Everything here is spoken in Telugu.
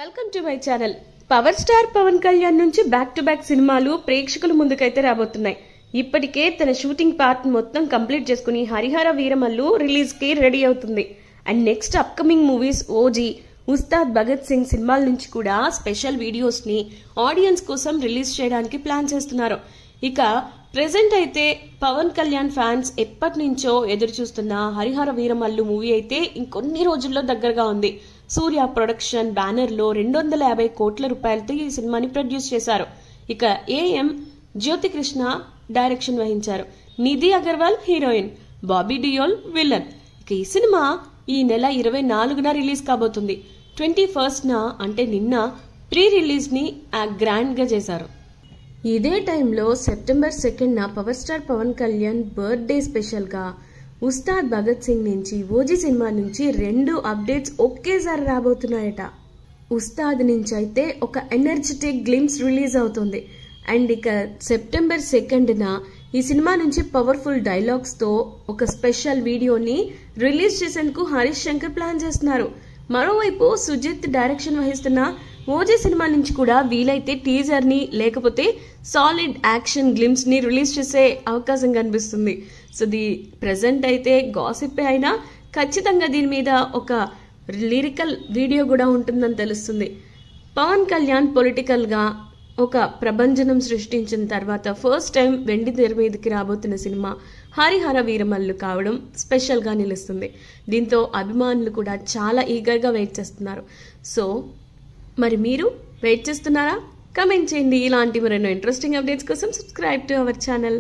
Welcome to my channel. Power star Pawan Kalyan నుంచి బ్యాక్ టు బ్యాక్ సినిమాలు ప్రేక్షకుల ముందుకైతే రాబోతున్నాయి. ఇప్పటికే తన షూటింగ్ పార్ట్ మొత్తం కంప్లీట్ చేసుకుని హరిహర వీరమల్లు రిలీజ్ కి రెడీ అవుతుంది. And next upcoming movies OG, Ustaad Bhagat Singh సినిమాల నుంచి కూడా స్పెషల్ వీడియోస్ ని ఆడియన్స్ కోసం రిలీజ్ చేయడానికి ప్లాన్ చేస్తున్నారు. ఇక ప్రెసెంట్ అయితే పవన్ కళ్యాణ్ ఫ్యాన్స్ ఎప్పటి నుంచో ఎదురు చూస్తున్న హరిహర వీరమల్లు మూవీ అయితే ఇంకొన్ని రోజుల్లో దగ్గరగా ఉంది. సూర్య ప్రొడక్షన్ బ్యానర్ లో 250 కోట్ల రూపాయలతో ఈ సినిమాని ప్రొడ్యూస్ చేశారు. ఇక ఏఎం జ్యోతికృష్ణ డైరెక్షన్ వహించారు. Nidhi Agarwal heroine, Bobby Deol villain. ఇక ఈ సినిమా ఈ నెల 24న రిలీజ్ కాబోతుంది. 21st అంటే నిన్న ప్రీ రిలీజ్ ని గ్రాండ్ గా చేశారు. ఇదే టైంలో సెప్టెంబర్ 2న power star Pawan Kalyan birthday special గా ఉస్తాద్ భగత్ సింగ్ నుంచి ఓజీ సినిమా నుంచి 2 అప్డేట్స్ ఒకేసారి రాబోతున్నాయట. ఉస్తాద్ నుంచి అయితే ఒక ఎనర్జెటిక్ గ్లిమ్స్ రిలీజ్ అవుతుంది. అండ్ ఇక సెప్టెంబర్ 2న ఈ సినిమా నుంచి పవర్ఫుల్ డైలాగ్స్ తో ఒక స్పెషల్ వీడియోని రిలీజ్ చేసేందుకు హరీష్ శంకర్ ప్లాన్ చేస్తున్నారు. మరోవైపు సుజిత్ డైరెక్షన్ వహిస్తున్న ఓజీ సినిమా నుంచి కూడా వీలైతే టీజర్ ని లేకపోతే సాలిడ్ యాక్షన్ గ్లిమ్స్ ని రిలీజ్ చేసే అవకాశం కనిపిస్తుంది. సో ది ప్రెసెంట్ అయితే గాసిప్ అయినా ఖచ్చితంగా దీని మీద ఒక లిరికల్ వీడియో కూడా ఉంటుందని తెలుస్తుంది. పవన్ కళ్యాణ్ పొలిటికల్ గా ఒక ప్రభంజనం సృష్టించిన తర్వాత ఫస్ట్ టైం వెండి తెర మీదకి రాబోతున్న సినిమా హరిహర వీరమల్లు కావడం స్పెషల్ గా నిలుస్తుంది. దీంతో అభిమానులు కూడా చాలా ఈగర్ గా వెయిట్ చేస్తున్నారు. సో మరి మీరు వెయిట్ చేస్తున్నారా? కమెంట్ చేయండి. ఇలాంటి మరెన్నో ఇంట్రెస్టింగ్ అప్డేట్స్ కోసం సబ్స్క్రైబ్ టు అవర్ ఛానల్.